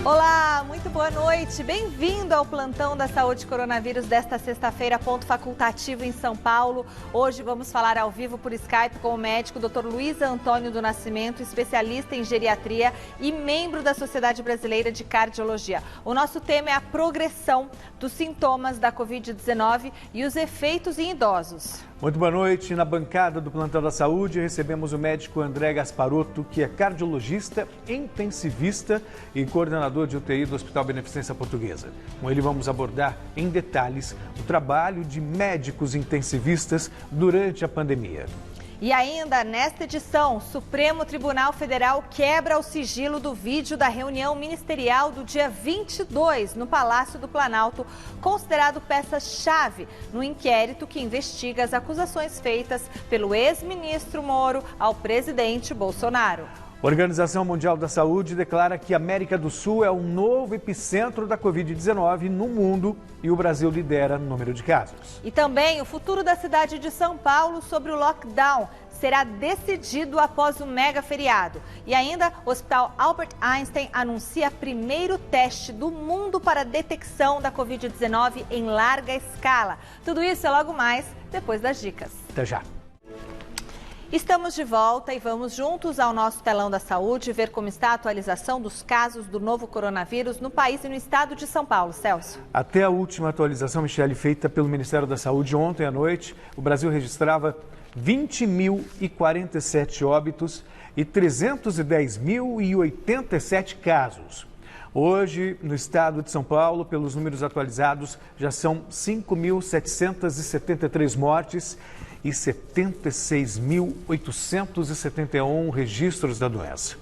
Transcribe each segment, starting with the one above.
Olá, muito boa noite. Bem-vindo ao Plantão da Saúde Coronavírus desta sexta-feira, ponto facultativo em São Paulo. Hoje vamos falar ao vivo por Skype com o médico Dr. Luiz Antônio do Nascimento, especialista em geriatria e membro da Sociedade Brasileira de Cardiologia. O nosso tema é a progressão dos sintomas da Covid-19 e os efeitos em idosos. Muito boa noite. Na bancada do Plantão da Saúde, recebemos o médico André Gasparotto, que é cardiologista, intensivista e coordenador de UTI do Hospital Beneficência Portuguesa. Com ele vamos abordar em detalhes o trabalho de médicos intensivistas durante a pandemia. E ainda, nesta edição, o Supremo Tribunal Federal quebra o sigilo do vídeo da reunião ministerial do dia 22 no Palácio do Planalto, considerado peça-chave no inquérito que investiga as acusações feitas pelo ex-ministro Moro ao presidente Bolsonaro. A Organização Mundial da Saúde declara que a América do Sul é o novo epicentro da Covid-19 no mundo e o Brasil lidera no número de casos. E também o futuro da cidade de São Paulo sobre o lockdown será decidido após o mega feriado. E ainda, o Hospital Albert Einstein anuncia primeiro teste do mundo para detecção da Covid-19 em larga escala. Tudo isso é logo mais depois das dicas. Até já. Estamos de volta e vamos juntos ao nosso telão da saúde ver como está a atualização dos casos do novo coronavírus no país e no estado de São Paulo. Celso. Até a última atualização, Michele, feita pelo Ministério da Saúde ontem à noite, o Brasil registrava 20.047 óbitos e 310.087 casos. Hoje, no estado de São Paulo, pelos números atualizados, já são 5.773 mortes e 76.871 registros da doença.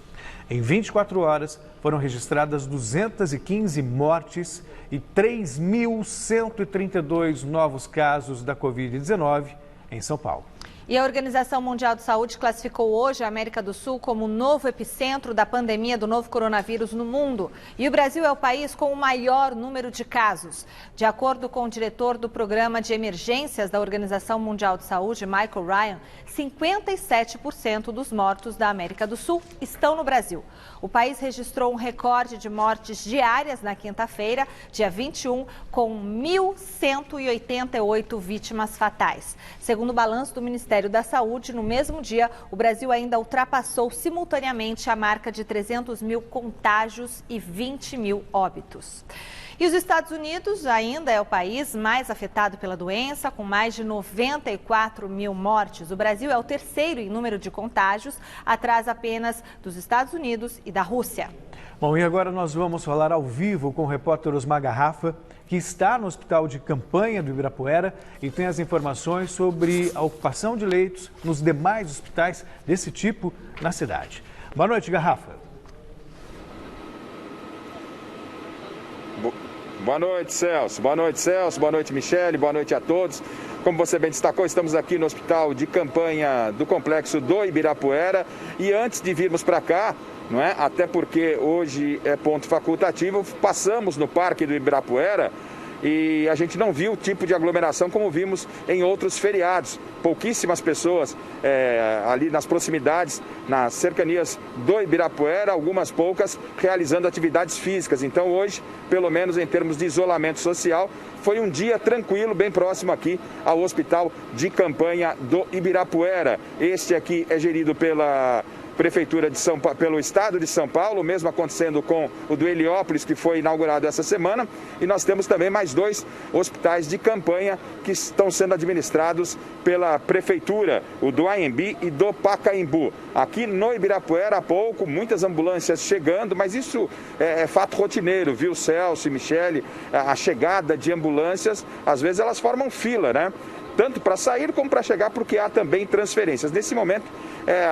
Em 24 horas, foram registradas 215 mortes e 3.132 novos casos da Covid-19 em São Paulo. E a Organização Mundial de Saúde classificou hoje a América do Sul como o novo epicentro da pandemia do novo coronavírus no mundo. E o Brasil é o país com o maior número de casos. De acordo com o diretor do Programa de Emergências da Organização Mundial de Saúde, Michael Ryan, 57% dos mortos da América do Sul estão no Brasil. O país registrou um recorde de mortes diárias na quinta-feira, dia 21, com 1.188 vítimas fatais. Segundo o balanço do Ministério da Saúde, no mesmo dia, o Brasil ainda ultrapassou simultaneamente a marca de 300 mil contágios e 20 mil óbitos. E os Estados Unidos ainda é o país mais afetado pela doença, com mais de 94 mil mortes. O Brasil é o terceiro em número de contágios, atrás apenas dos Estados Unidos e da Rússia. Bom, e agora nós vamos falar ao vivo com o repórter Osmar Garrafa, que está no Hospital de Campanha do Ibirapuera e tem as informações sobre a ocupação de leitos nos demais hospitais desse tipo na cidade. Boa noite, Garrafa. Boa noite, Celso. Boa noite, Celso. Boa noite, Michele. Boa noite a todos. Como você bem destacou, estamos aqui no Hospital de Campanha do Complexo do Ibirapuera. E antes de virmos para cá, não é? Até porque hoje é ponto facultativo, passamos no Parque do Ibirapuera e a gente não viu o tipo de aglomeração como vimos em outros feriados. Pouquíssimas pessoas ali nas proximidades, nas cercanias do Ibirapuera, algumas poucas realizando atividades físicas. Então hoje, pelo menos em termos de isolamento social, foi um dia tranquilo, bem próximo aqui ao Hospital de Campanha do Ibirapuera. Este aqui é gerido pela Prefeitura de São Paulo, pelo Estado de São Paulo, mesmo acontecendo com o do Heliópolis, que foi inaugurado essa semana. E nós temos também mais 2 hospitais de campanha que estão sendo administrados pela Prefeitura, o do Anhembi e do Pacaembu. Aqui no Ibirapuera, há pouco, muitas ambulâncias chegando, mas isso é fato rotineiro, viu, Celso e Michele? A chegada de ambulâncias, às vezes elas formam fila, né? Tanto para sair como para chegar, porque há também transferências. Nesse momento,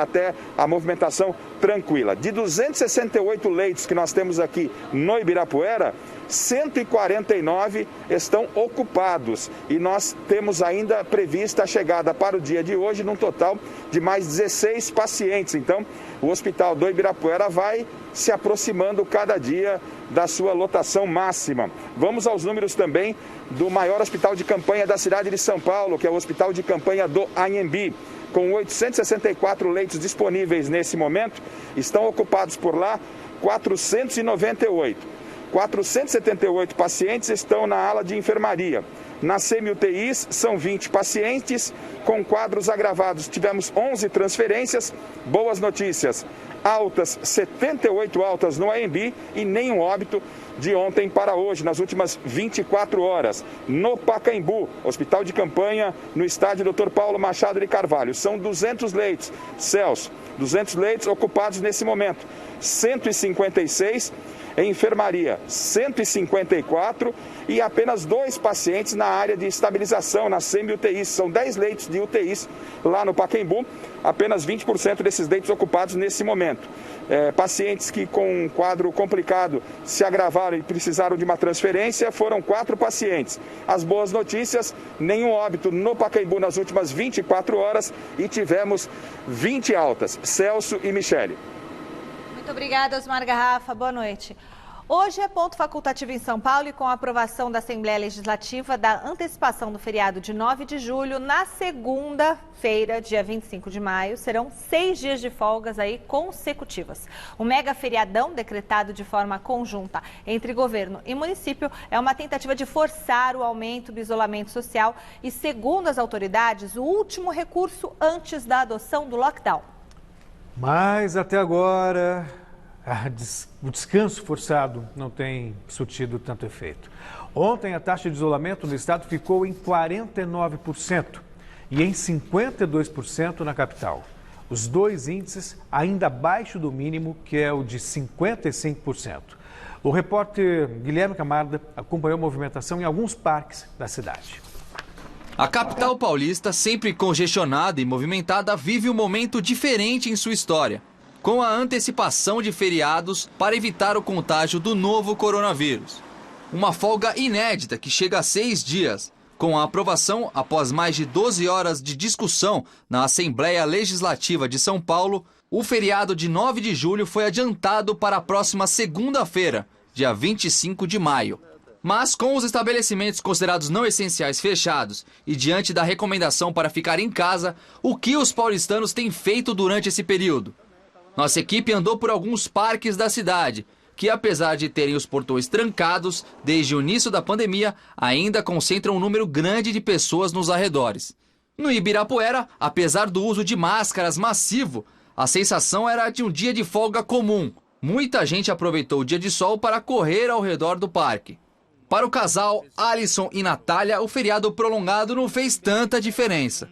até a movimentação tranquila. De 268 leitos que nós temos aqui no Ibirapuera, 149 estão ocupados. E nós temos ainda prevista a chegada para o dia de hoje, num total de mais 16 pacientes. Então, o Hospital do Ibirapuera vai se aproximando cada dia da sua lotação máxima. Vamos aos números também do maior hospital de campanha da cidade de São Paulo, que é o Hospital de Campanha do Anhembi. Com 864 leitos disponíveis nesse momento, estão ocupados por lá 498. 478 pacientes estão na ala de enfermaria. Nas semi-UTIs, são 20 pacientes com quadros agravados. Tivemos 11 transferências. Boas notícias. Altas, 78 altas no AMB e nenhum óbito de ontem para hoje, nas últimas 24 horas. No Pacaembu, hospital de campanha, no estádio Dr. Paulo Machado de Carvalho. São 200 leitos. Celso, 200 leitos ocupados nesse momento. 156 em enfermaria, 154 e apenas 2 pacientes na área de estabilização, na semi-UTIs. São 10 leitos de UTIs lá no Pacaembu, apenas 20% desses leitos ocupados nesse momento. Pacientes que com um quadro complicado se agravaram e precisaram de uma transferência foram 4 pacientes. As boas notícias, nenhum óbito no Pacaembu nas últimas 24 horas e tivemos 20 altas. Celso e Michele. Muito obrigada, Osmar Garrafa. Boa noite. Hoje é ponto facultativo em São Paulo e com a aprovação da Assembleia Legislativa da antecipação do feriado de 9 de julho, na segunda-feira, dia 25 de maio, serão 6 dias de folgas aí consecutivas. O mega feriadão, decretado de forma conjunta entre governo e município, é uma tentativa de forçar o aumento do isolamento social e, segundo as autoridades, o último recurso antes da adoção do lockdown. Mas até agora, o descanso forçado não tem surtido tanto efeito. Ontem, a taxa de isolamento no estado ficou em 49% e em 52% na capital. Os dois índices ainda abaixo do mínimo, que é o de 55%. O repórter Guilherme Camarda acompanhou a movimentação em alguns parques da cidade. A capital paulista, sempre congestionada e movimentada, vive um momento diferente em sua história, com a antecipação de feriados para evitar o contágio do novo coronavírus. Uma folga inédita que chega a 6 dias, com a aprovação após mais de 12 horas de discussão na Assembleia Legislativa de São Paulo. O feriado de 9 de julho foi adiantado para a próxima segunda-feira, dia 25 de maio. Mas com os estabelecimentos considerados não essenciais fechados e diante da recomendação para ficar em casa, o que os paulistanos têm feito durante esse período? Nossa equipe andou por alguns parques da cidade, que apesar de terem os portões trancados desde o início da pandemia, ainda concentram um número grande de pessoas nos arredores. No Ibirapuera, apesar do uso de máscaras massivo, a sensação era de um dia de folga comum. Muita gente aproveitou o dia de sol para correr ao redor do parque. Para o casal Alisson e Natália, o feriado prolongado não fez tanta diferença.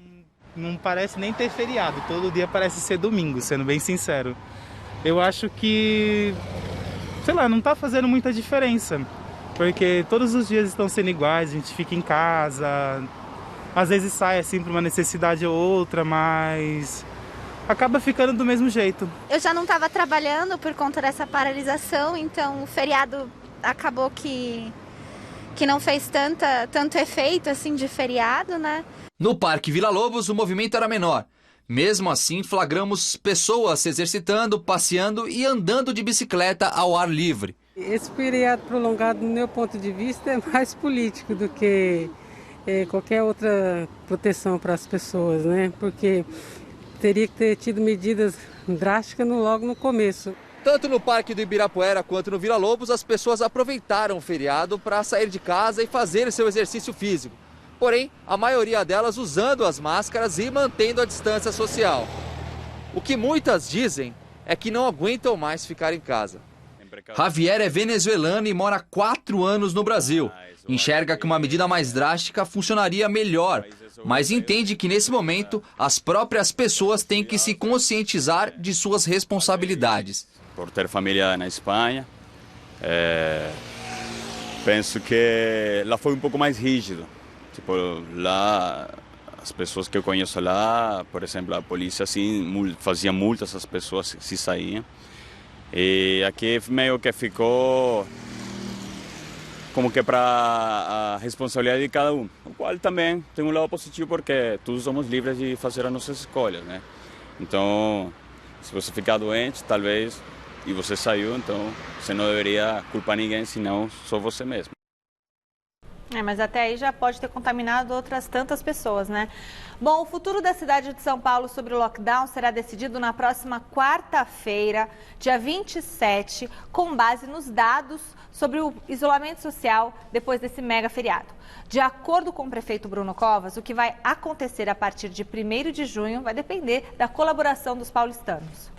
Não parece nem ter feriado, todo dia parece ser domingo, sendo bem sincero. Eu acho que, sei lá, não está fazendo muita diferença, porque todos os dias estão sendo iguais, a gente fica em casa, às vezes sai assim por uma necessidade ou outra, mas acaba ficando do mesmo jeito. Eu já não estava trabalhando por conta dessa paralisação, então o feriado acabou que não fez tanto efeito assim de feriado, né? No Parque Vila Lobos, o movimento era menor. Mesmo assim, flagramos pessoas se exercitando, passeando e andando de bicicleta ao ar livre. Esse feriado prolongado, do meu ponto de vista, é mais político do que qualquer outra proteção para as pessoas, né? Porque teria que ter tido medidas drásticas logo no começo. Tanto no Parque do Ibirapuera quanto no Vila Lobos, as pessoas aproveitaram o feriado para sair de casa e fazer seu exercício físico. Porém, a maioria delas usando as máscaras e mantendo a distância social. O que muitas dizem é que não aguentam mais ficar em casa. Javier é venezuelano e mora há 4 anos no Brasil. Enxerga que uma medida mais drástica funcionaria melhor, mas entende que nesse momento as próprias pessoas têm que se conscientizar de suas responsabilidades. Por ter família na Espanha, penso que lá foi um pouco mais rígido. Tipo, lá, as pessoas que eu conheço lá, por exemplo, a polícia assim, fazia multas às pessoas se saíam. E aqui meio que ficou como que para a responsabilidade de cada um. O qual também tem um lado positivo porque todos somos livres de fazer as nossas escolhas, né? Então, se você ficar doente, talvez, e você saiu, então você não deveria culpar ninguém, senão só você mesmo. Mas até aí já pode ter contaminado outras tantas pessoas, né? Bom, o futuro da cidade de São Paulo sobre o lockdown será decidido na próxima quarta-feira, dia 27, com base nos dados sobre o isolamento social depois desse mega feriado. De acordo com o prefeito Bruno Covas, o que vai acontecer a partir de 1º de junho vai depender da colaboração dos paulistanos.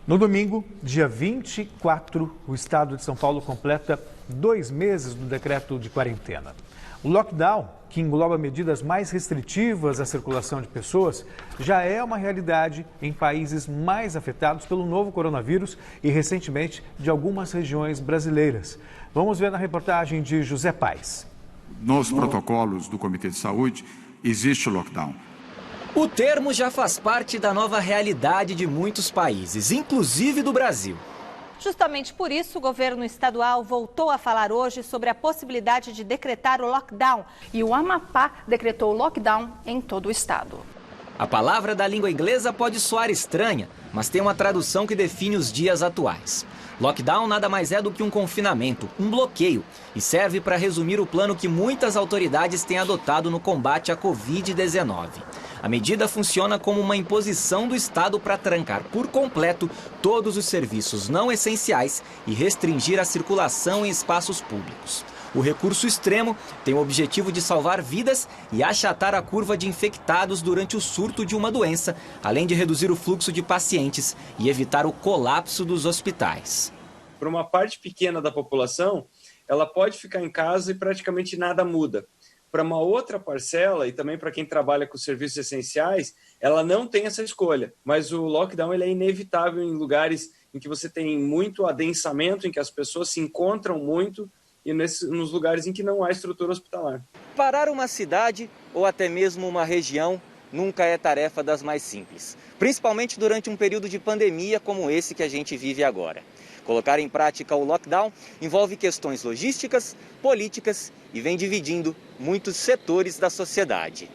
No domingo, dia 24, o estado de São Paulo completa 2 meses do decreto de quarentena. O lockdown, que engloba medidas mais restritivas à circulação de pessoas, já é uma realidade em países mais afetados pelo novo coronavírus e, recentemente, de algumas regiões brasileiras. Vamos ver na reportagem de José Paes. Nos protocolos do Comitê de Saúde, existe o lockdown. O termo já faz parte da nova realidade de muitos países, inclusive do Brasil. Justamente por isso, o governo estadual voltou a falar hoje sobre a possibilidade de decretar o lockdown. E o Amapá decretou o lockdown em todo o estado. A palavra da língua inglesa pode soar estranha, mas tem uma tradução que define os dias atuais. Lockdown nada mais é do que um confinamento, um bloqueio, e serve para resumir o plano que muitas autoridades têm adotado no combate à Covid-19. A medida funciona como uma imposição do Estado para trancar por completo todos os serviços não essenciais e restringir a circulação em espaços públicos. O recurso extremo tem o objetivo de salvar vidas e achatar a curva de infectados durante o surto de uma doença, além de reduzir o fluxo de pacientes e evitar o colapso dos hospitais. Para uma parte pequena da população, ela pode ficar em casa e praticamente nada muda. Para uma outra parcela, e também para quem trabalha com serviços essenciais, ela não tem essa escolha. Mas o lockdown ele é inevitável em lugares em que você tem muito adensamento, em que as pessoas se encontram muito, e nos lugares em que não há estrutura hospitalar. Parar uma cidade ou até mesmo uma região nunca é tarefa das mais simples, principalmente durante um período de pandemia como esse que a gente vive agora. Colocar em prática o lockdown envolve questões logísticas, políticas e vem dividindo muitos setores da sociedade.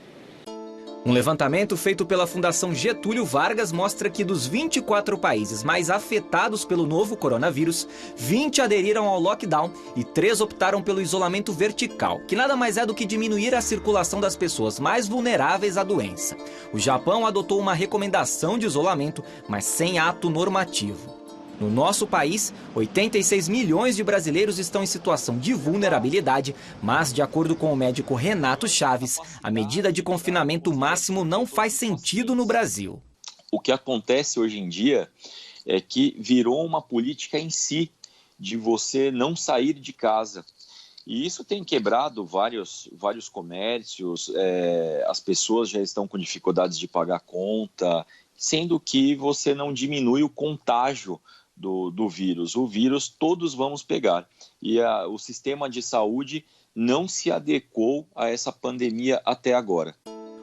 Um levantamento feito pela Fundação Getúlio Vargas mostra que dos 24 países mais afetados pelo novo coronavírus, 20 aderiram ao lockdown e 3 optaram pelo isolamento vertical, que nada mais é do que diminuir a circulação das pessoas mais vulneráveis à doença. O Japão adotou uma recomendação de isolamento, mas sem ato normativo. No nosso país, 86 milhões de brasileiros estão em situação de vulnerabilidade, mas, de acordo com o médico Renato Chaves, a medida de confinamento máximo não faz sentido no Brasil. O que acontece hoje em dia é que virou uma política em si, de você não sair de casa. E isso tem quebrado vários comércios, as pessoas já estão com dificuldades de pagar conta, sendo que você não diminui o contágio do vírus. O vírus todos vamos pegar e o sistema de saúde não se adequou a essa pandemia até agora.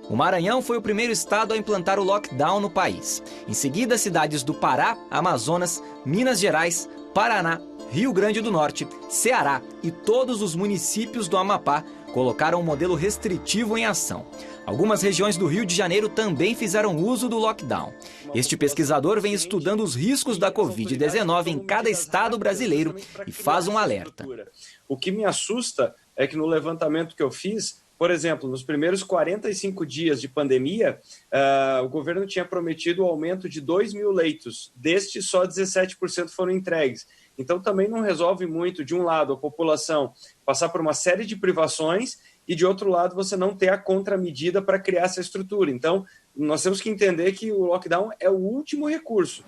O Maranhão foi o primeiro estado a implantar o lockdown no país. Em seguida, cidades do Pará, Amazonas, Minas Gerais, Paraná, Rio Grande do Norte, Ceará e todos os municípios do Amapá colocaram um modelo restritivo em ação. Algumas regiões do Rio de Janeiro também fizeram uso do lockdown. Este pesquisador vem estudando os riscos da Covid-19 em cada estado brasileiro e faz um alerta. O que me assusta é que no levantamento que eu fiz, por exemplo, nos primeiros 45 dias de pandemia, o governo tinha prometido o aumento de 2.000 leitos. Destes, só 17% foram entregues. Então, também não resolve muito, de um lado, a população passar por uma série de privações e, de outro lado, você não ter a contramedida para criar essa estrutura. Então, nós temos que entender que o lockdown é o último recurso.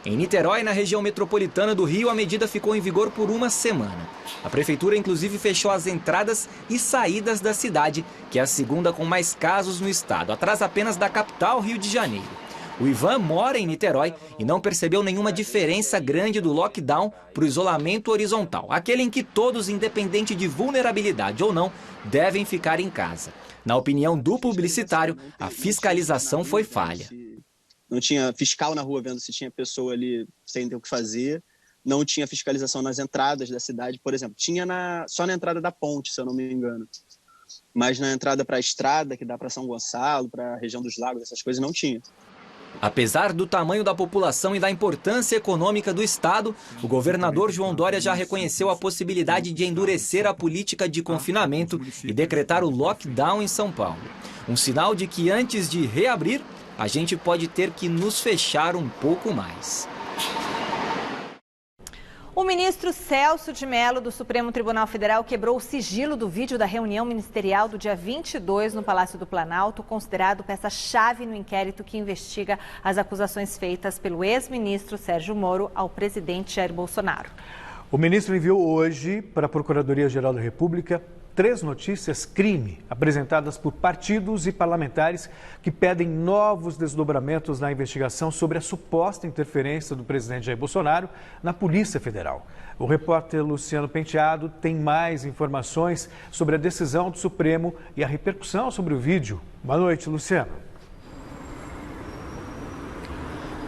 Em Niterói, na região metropolitana do Rio, a medida ficou em vigor por uma semana. A prefeitura, inclusive, fechou as entradas e saídas da cidade, que é a segunda com mais casos no estado, atrás apenas da capital, Rio de Janeiro. O Ivan mora em Niterói e não percebeu nenhuma diferença grande do lockdown para o isolamento horizontal, aquele em que todos, independente de vulnerabilidade ou não, devem ficar em casa. Na opinião do publicitário, a fiscalização foi falha. Não tinha fiscal na rua vendo se tinha pessoa ali sem ter o que fazer, não tinha fiscalização nas entradas da cidade, por exemplo. Tinha só na entrada da ponte, se eu não me engano. Mas na entrada para a estrada, que dá para São Gonçalo, para a região dos lagos, essas coisas, não tinha. Apesar do tamanho da população e da importância econômica do estado, o governador João Dória já reconheceu a possibilidade de endurecer a política de confinamento e decretar o lockdown em São Paulo. Um sinal de que antes de reabrir, a gente pode ter que nos fechar um pouco mais. O ministro Celso de Mello, do Supremo Tribunal Federal, quebrou o sigilo do vídeo da reunião ministerial do dia 22 no Palácio do Planalto, considerado peça-chave no inquérito que investiga as acusações feitas pelo ex-ministro Sérgio Moro ao presidente Jair Bolsonaro. O ministro enviou hoje para a Procuradoria-Geral da República 3 notícias crime apresentadas por partidos e parlamentares que pedem novos desdobramentos na investigação sobre a suposta interferência do presidente Jair Bolsonaro na Polícia Federal. O repórter Luciano Penteado tem mais informações sobre a decisão do Supremo e a repercussão sobre o vídeo. Boa noite, Luciano.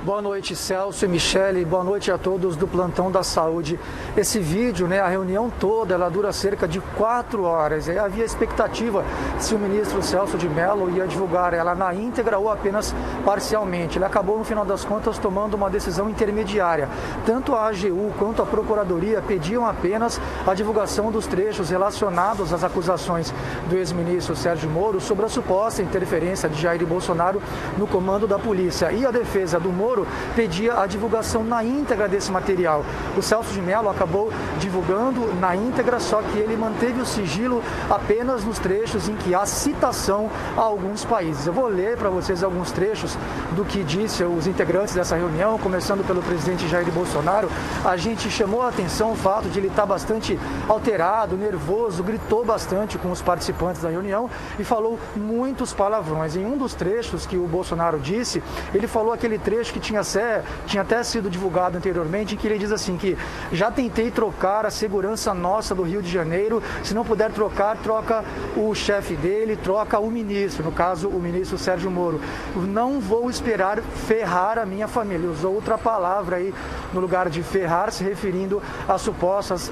Boa noite, Celso e Michele. Boa noite a todos do Plantão da Saúde. Esse vídeo, a reunião toda, ela dura cerca de 4 horas. E havia expectativa se o ministro Celso de Mello ia divulgar ela na íntegra ou apenas parcialmente. Ele acabou, no final das contas, tomando uma decisão intermediária. Tanto a AGU quanto a Procuradoria pediam apenas a divulgação dos trechos relacionados às acusações do ex-ministro Sérgio Moro sobre a suposta interferência de Jair Bolsonaro no comando da polícia. E a defesa do Moro pedia a divulgação na íntegra desse material. O Celso de Mello acabou divulgando na íntegra, só que ele manteve o sigilo apenas nos trechos em que há citação a alguns países. Eu vou ler para vocês alguns trechos do que disse os integrantes dessa reunião, começando pelo presidente Jair Bolsonaro. A gente chamou a atenção o fato de ele estar bastante alterado, nervoso, gritou bastante com os participantes da reunião e falou muitos palavrões. Em um dos trechos que o Bolsonaro disse, ele falou aquele trecho que tinha até sido divulgado anteriormente, em que ele diz assim que já tentei trocar a segurança nossa do Rio de Janeiro, se não puder trocar, troca o chefe dele, troca o ministro, no caso o ministro Sérgio Moro. Não vou esperar ferrar a minha família. Ele usou outra palavra aí no lugar de ferrar, se referindo a supostas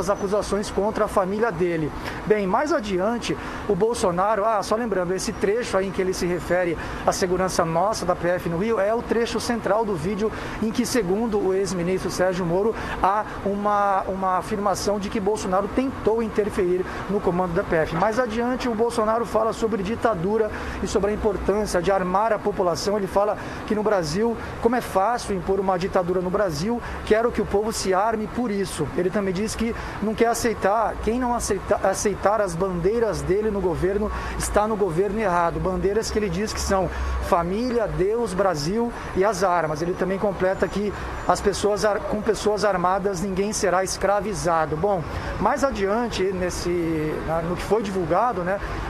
acusações contra a família dele. Bem, mais adiante, o Bolsonaro, só lembrando, esse trecho aí em que ele se refere à segurança nossa da PF no Rio é o trecho central do vídeo em que, segundo o ex-ministro Sérgio Moro, há uma afirmação de que Bolsonaro tentou interferir no comando da PF. Mais adiante, o Bolsonaro fala sobre ditadura e sobre a importância de armar a população. Ele fala que no Brasil, como é fácil impor uma ditadura no Brasil, quero que o povo se arme por isso. Ele também diz que não quer aceitar, quem não aceitar as bandeiras dele no governo está no governo errado. Bandeiras que ele diz que são família, Deus, Brasil e as armas. Ele também completa que com pessoas armadas ninguém será escravizado. Bom, mais adiante, no que foi divulgado,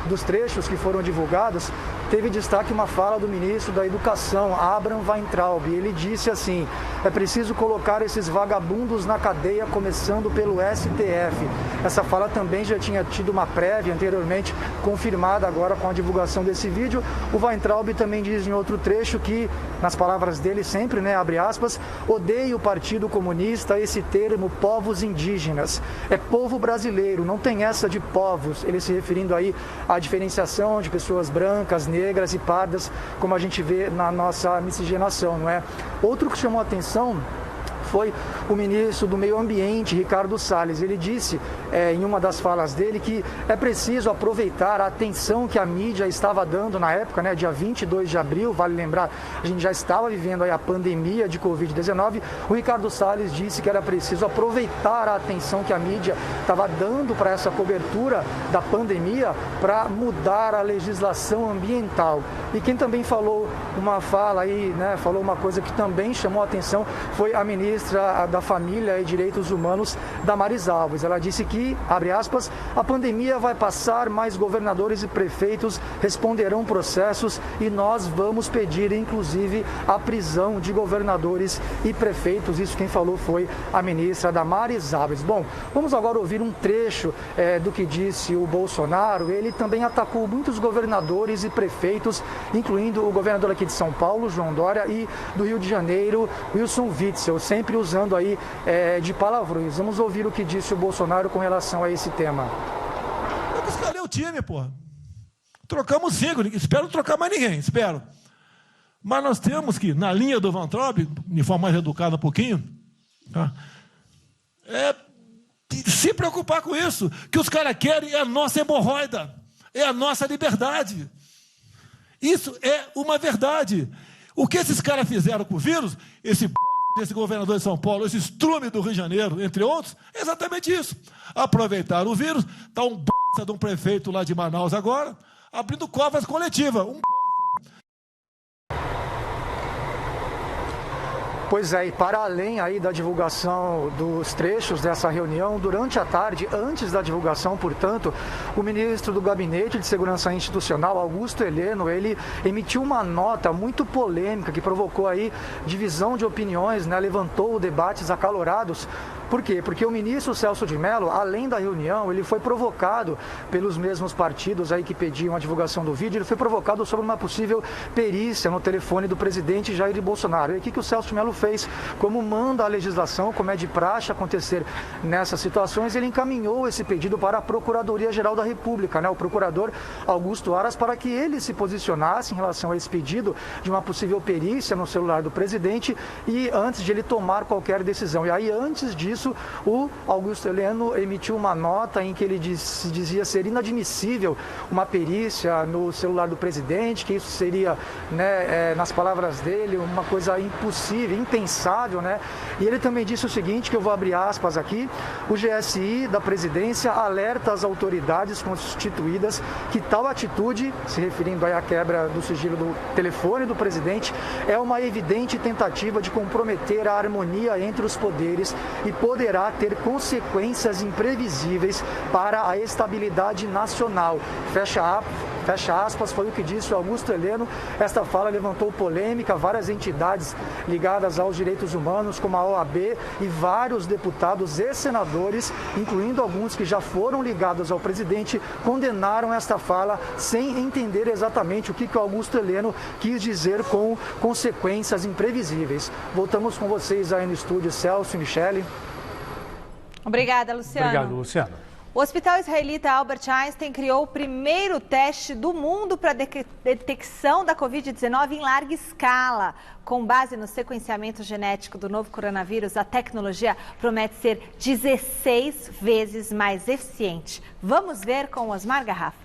dos trechos que foram divulgados, teve destaque uma fala do ministro da Educação, Abraham Weintraub. Ele disse assim: é preciso colocar esses vagabundos na cadeia, começando pelo STF. Essa fala também já tinha tido uma prévia anteriormente, confirmada agora com a divulgação desse vídeo. O Weintraub também diz em outro trecho que, nas palavras dele sempre, abre aspas, odeio o Partido Comunista, esse termo povos indígenas. É povo brasileiro, não tem essa de povos. Ele se referindo aí à diferenciação de pessoas brancas, negras e pardas, como a gente vê na nossa miscigenação, não é? Outro que chamou a atenção foi o ministro do Meio Ambiente, Ricardo Salles. Ele disse, em uma das falas dele, que é preciso aproveitar a atenção que a mídia estava dando na época, dia 22 de abril, vale lembrar, a gente já estava vivendo aí a pandemia de Covid-19. O Ricardo Salles disse que era preciso aproveitar a atenção que a mídia estava dando para essa cobertura da pandemia para mudar a legislação ambiental. E quem também falou uma fala aí, falou uma coisa que também chamou a atenção, foi a ministra da Família e Direitos Humanos, Damares Alves. Ela disse que, abre aspas, a pandemia vai passar, mas governadores e prefeitos responderão processos e nós vamos pedir, inclusive, a prisão de governadores e prefeitos. Isso quem falou foi a ministra Damares Alves. Bom, vamos agora ouvir um trecho do que disse o Bolsonaro. Ele também atacou muitos governadores e prefeitos, incluindo o governador aqui de São Paulo, João Dória, e do Rio de Janeiro, Wilson Witzel, sempre usando aí de palavrões. Vamos ouvir o que disse o Bolsonaro com relação a esse tema. Eu escalei o time, porra. Trocamos 5, espero não trocar mais ninguém, espero. Mas nós temos que, na linha do Van Traub, de forma mais educada um pouquinho, tá? Se preocupar com isso. O que os caras querem é a nossa hemorroida, é a nossa liberdade. Isso é uma verdade. O que esses caras fizeram com o vírus, esse governador de São Paulo, esse estrume do Rio de Janeiro, entre outros, é exatamente isso. Aproveitaram o vírus, está um bosta de um prefeito lá de Manaus agora, abrindo covas coletivas. Pois é, e para além aí da divulgação dos trechos dessa reunião, durante a tarde, antes da divulgação, portanto, o ministro do Gabinete de Segurança Institucional, Augusto Heleno, ele emitiu uma nota muito polêmica que provocou aí divisão de opiniões, né? Levantou debates acalorados. Por quê? Porque o ministro Celso de Mello, além da reunião, ele foi provocado pelos mesmos partidos aí que pediam a divulgação do vídeo, ele foi provocado sobre uma possível perícia no telefone do presidente Jair Bolsonaro. E o que o Celso de Mello fez? Como manda a legislação, como é de praxe acontecer nessas situações, ele encaminhou esse pedido para a Procuradoria-Geral da República, né? O procurador Augusto Aras, para que ele se posicionasse em relação a esse pedido de uma possível perícia no celular do presidente e antes de ele tomar qualquer decisão. E aí, antes disso, o Augusto Heleno emitiu uma nota em que ele dizia ser inadmissível uma perícia no celular do presidente, que isso seria, né, nas palavras dele, uma coisa impossível, impensável, né? E ele também disse o seguinte, que eu vou abrir aspas aqui: o GSI da presidência alerta as autoridades constituídas que tal atitude, se referindo aí à quebra do sigilo do telefone do presidente, é uma evidente tentativa de comprometer a harmonia entre os poderes e poderá ter consequências imprevisíveis para a estabilidade nacional. Fecha aspas, foi o que disse o Augusto Heleno. Esta fala levantou polêmica, várias entidades ligadas aos direitos humanos, como a OAB, e vários deputados e senadores, incluindo alguns que já foram ligados ao presidente, condenaram esta fala sem entender exatamente o que o Augusto Heleno quis dizer com consequências imprevisíveis. Voltamos com vocês aí no estúdio, Celso e Michele. Obrigada, Luciano. Obrigado, Luciano. O Hospital Israelita Albert Einstein criou o primeiro teste do mundo para detecção da Covid-19 em larga escala. Com base no sequenciamento genético do novo coronavírus, a tecnologia promete ser 16 vezes mais eficiente. Vamos ver com o Osmar Garrafa.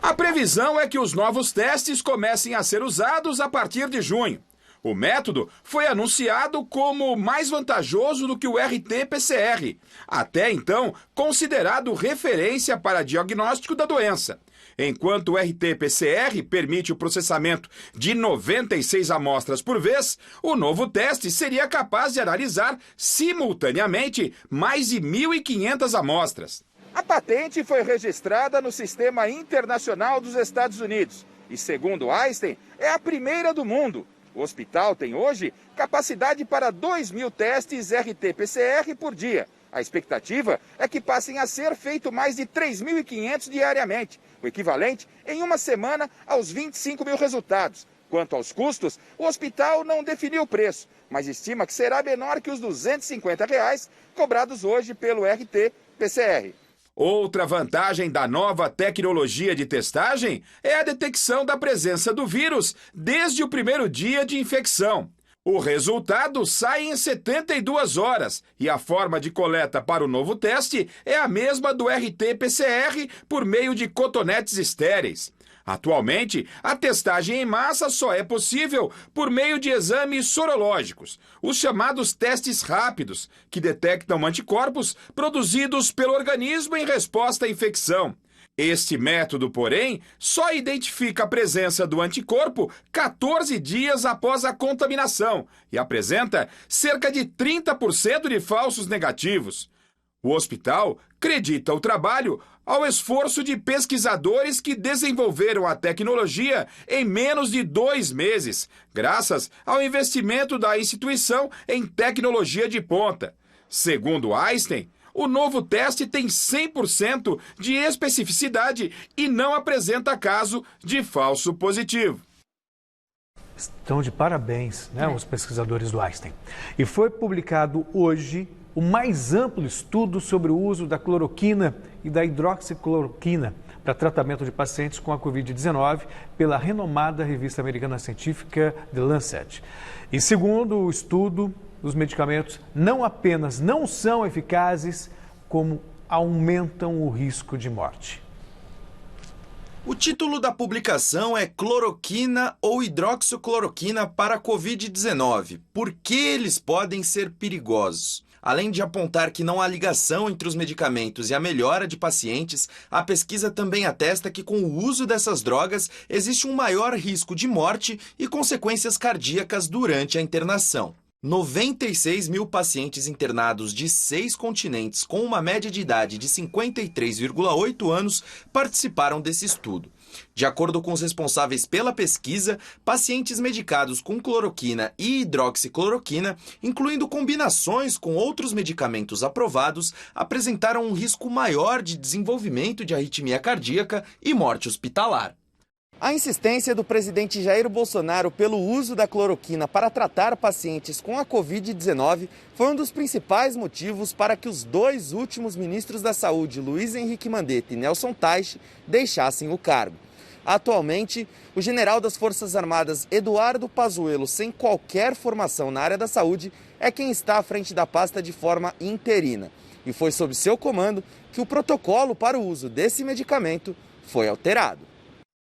A previsão é que os novos testes comecem a ser usados a partir de junho. O método foi anunciado como mais vantajoso do que o RT-PCR, até então considerado referência para diagnóstico da doença. Enquanto o RT-PCR permite o processamento de 96 amostras por vez, o novo teste seria capaz de analisar simultaneamente mais de 1.500 amostras. A patente foi registrada no Sistema Internacional dos Estados Unidos e, segundo Einstein, é a primeira do mundo. O hospital tem hoje capacidade para 2.000 testes RT-PCR por dia. A expectativa é que passem a ser feitos mais de 3.500 diariamente, o equivalente em uma semana aos 25 mil resultados. Quanto aos custos, o hospital não definiu o preço, mas estima que será menor que os R$ 250 cobrados hoje pelo RT-PCR. Outra vantagem da nova tecnologia de testagem é a detecção da presença do vírus desde o primeiro dia de infecção. O resultado sai em 72 horas e a forma de coleta para o novo teste é a mesma do RT-PCR por meio de cotonetes estéreis. Atualmente, a testagem em massa só é possível por meio de exames sorológicos, os chamados testes rápidos, que detectam anticorpos produzidos pelo organismo em resposta à infecção. Este método, porém, só identifica a presença do anticorpo 14 dias após a contaminação e apresenta cerca de 30% de falsos negativos. O hospital acredita o trabalho ao esforço de pesquisadores que desenvolveram a tecnologia em menos de 2 meses, graças ao investimento da instituição em tecnologia de ponta. Segundo Einstein, o novo teste tem 100% de especificidade e não apresenta caso de falso positivo. Estão de parabéns, né, os pesquisadores do Einstein. E foi publicado hoje o mais amplo estudo sobre o uso da cloroquina e da hidroxicloroquina para tratamento de pacientes com a Covid-19 pela renomada revista americana científica The Lancet. E segundo o estudo, os medicamentos não apenas não são eficazes, como aumentam o risco de morte. O título da publicação é Cloroquina ou hidroxicloroquina para a Covid-19. Por que eles podem ser perigosos? Além de apontar que não há ligação entre os medicamentos e a melhora de pacientes, a pesquisa também atesta que com o uso dessas drogas existe um maior risco de morte e consequências cardíacas durante a internação. 96 mil pacientes internados de 6 continentes com uma média de idade de 53,8 anos participaram desse estudo. De acordo com os responsáveis pela pesquisa, pacientes medicados com cloroquina e hidroxicloroquina, incluindo combinações com outros medicamentos aprovados, apresentaram um risco maior de desenvolvimento de arritmia cardíaca e morte hospitalar. A insistência do presidente Jair Bolsonaro pelo uso da cloroquina para tratar pacientes com a Covid-19 foi um dos principais motivos para que os 2 últimos ministros da Saúde, Luiz Henrique Mandetta e Nelson Teich, deixassem o cargo. Atualmente, o general das Forças Armadas, Eduardo Pazuello, sem qualquer formação na área da saúde, é quem está à frente da pasta de forma interina. E foi sob seu comando que o protocolo para o uso desse medicamento foi alterado.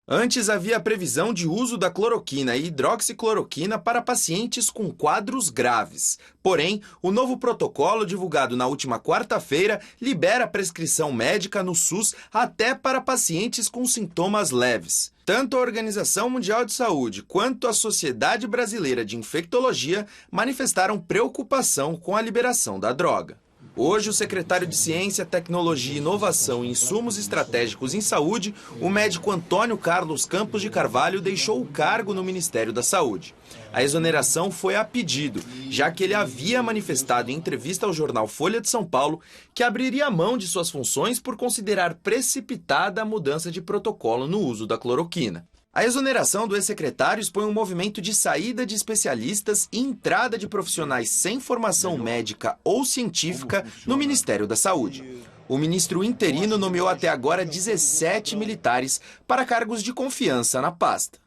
Antes havia a previsão de uso da cloroquina e hidroxicloroquina para pacientes com quadros graves. Porém, o novo protocolo divulgado na última quarta-feira libera a prescrição médica no SUS até para pacientes com sintomas leves. Tanto a Organização Mundial de Saúde quanto a Sociedade Brasileira de Infectologia manifestaram preocupação com a liberação da droga. Hoje, o secretário de Ciência, Tecnologia, Inovação e Insumos Estratégicos em Saúde, o médico Antônio Carlos Campos de Carvalho, deixou o cargo no Ministério da Saúde. A exoneração foi a pedido, já que ele havia manifestado em entrevista ao jornal Folha de São Paulo que abriria mão de suas funções por considerar precipitada a mudança de protocolo no uso da cloroquina. A exoneração do ex-secretário expõe um movimento de saída de especialistas e entrada de profissionais sem formação médica ou científica no Ministério da Saúde. O ministro interino nomeou até agora 17 militares para cargos de confiança na pasta.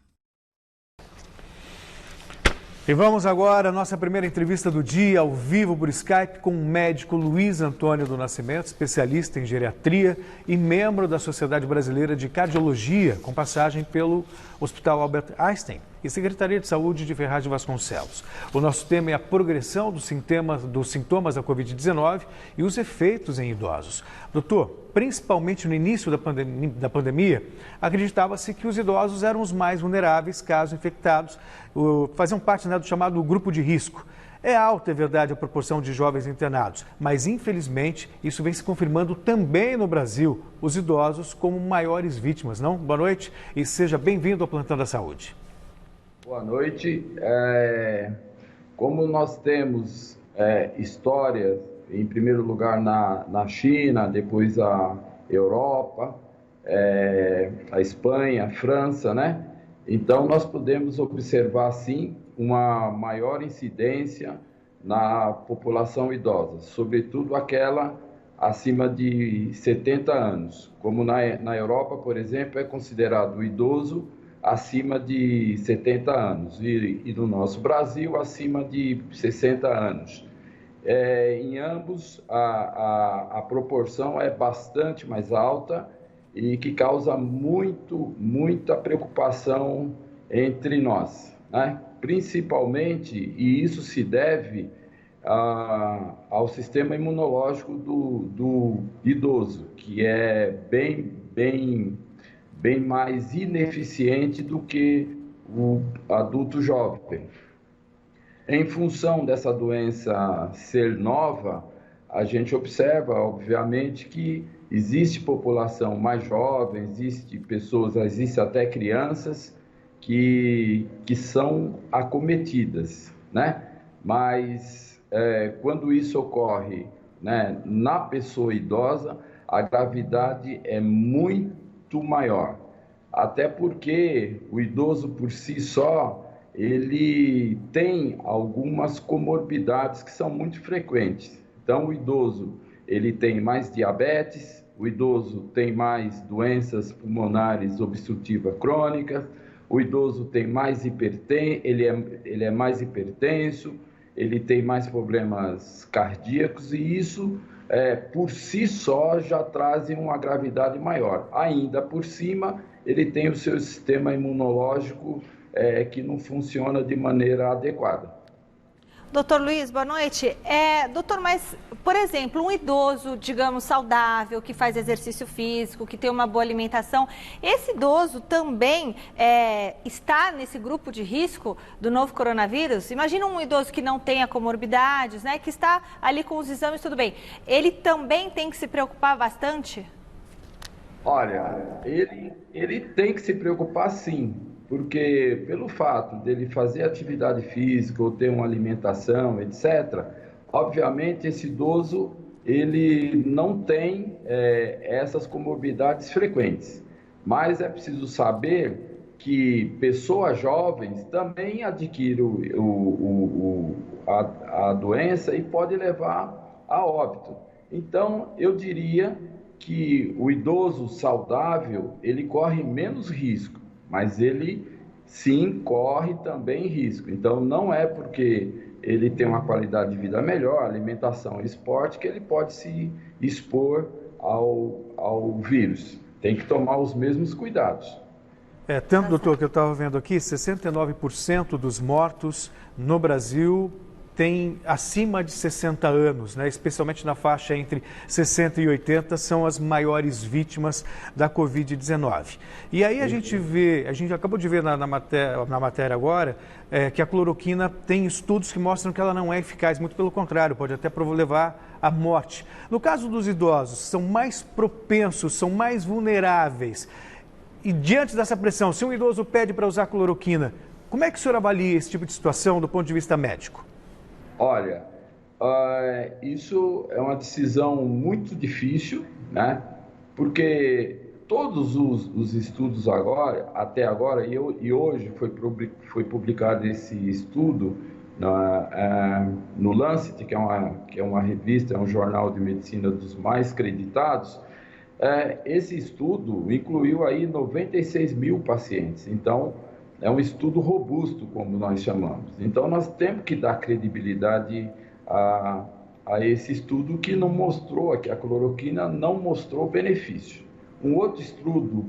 E vamos agora à nossa primeira entrevista do dia, ao vivo por Skype, com o médico Luiz Antônio do Nascimento, especialista em geriatria e membro da Sociedade Brasileira de Cardiologia, com passagem pelo Hospital Albert Einstein e Secretaria de Saúde de Ferraz de Vasconcelos. O nosso tema é a progressão dos sintomas da Covid-19 e os efeitos em idosos. Doutor, principalmente no início da pandemia, acreditava-se que os idosos eram os mais vulneráveis caso infectados, faziam parte do chamado grupo de risco. É alta, é verdade, a proporção de jovens internados, mas infelizmente isso vem se confirmando também no Brasil, os idosos como maiores vítimas, não? Boa noite e seja bem-vindo ao Plantão da Saúde. Boa noite. Como nós temos histórias, em primeiro lugar na China, depois a Europa, a Espanha, a França, né? Então nós podemos observar, sim, uma maior incidência na população idosa, sobretudo aquela acima de 70 anos. Como na Europa, por exemplo, é considerado idoso acima de 70 anos e no nosso Brasil acima de 60 anos. Em ambos a proporção é bastante mais alta e que causa muita preocupação entre nós, né? Principalmente, e isso se deve ao sistema imunológico do idoso, que é bem mais ineficiente do que o adulto jovem. Em função dessa doença ser nova, a gente observa, obviamente, que existe população mais jovem, existe até crianças que são acometidas, né? Mas quando isso ocorre, né, na pessoa idosa, a gravidade é muito maior, até porque o idoso por si só, ele tem algumas comorbidades que são muito frequentes. Então o idoso, ele tem mais diabetes, o idoso tem mais doenças pulmonares obstrutivas crônicas, o idoso tem mais ele é mais hipertenso, ele tem mais problemas cardíacos e isso, por si só, já traz uma gravidade maior. Ainda por cima, ele tem o seu sistema imunológico que não funciona de maneira adequada. Doutor Luiz, boa noite. Doutor, mas, por exemplo, um idoso, digamos, saudável, que faz exercício físico, que tem uma boa alimentação, esse idoso também está nesse grupo de risco do novo coronavírus? Imagina um idoso que não tenha comorbidades, né, que está ali com os exames, tudo bem. Ele também tem que se preocupar bastante? Olha, ele tem que se preocupar sim. Porque pelo fato dele fazer atividade física ou ter uma alimentação, etc., obviamente esse idoso ele não tem essas comorbidades frequentes. Mas é preciso saber que pessoas jovens também adquirem a doença e pode levar a óbito. Então, eu diria que o idoso saudável, ele corre menos risco. Mas ele, sim, corre também risco. Então, não é porque ele tem uma qualidade de vida melhor, alimentação e esporte, que ele pode se expor ao vírus. Tem que tomar os mesmos cuidados. Tanto, doutor, que eu estava vendo aqui, 69% dos mortos no Brasil têm acima de 60 anos, né? Especialmente na faixa entre 60 e 80, são as maiores vítimas da Covid-19. E aí a gente acabou de ver na matéria agora, que a cloroquina tem estudos que mostram que ela não é eficaz, muito pelo contrário, pode até levar à morte. No caso dos idosos, são mais propensos, são mais vulneráveis. E diante dessa pressão, se um idoso pede para usar cloroquina, como é que o senhor avalia esse tipo de situação do ponto de vista médico? Olha, isso é uma decisão muito difícil, né? Porque todos os estudos até agora, e hoje foi publicado esse estudo no Lancet, que é uma revista, é um jornal de medicina dos mais creditados. Esse estudo incluiu aí 96 mil pacientes, então é um estudo robusto, como nós chamamos. Então, nós temos que dar credibilidade a esse estudo que não mostrou, que a cloroquina não mostrou benefício. Um outro estudo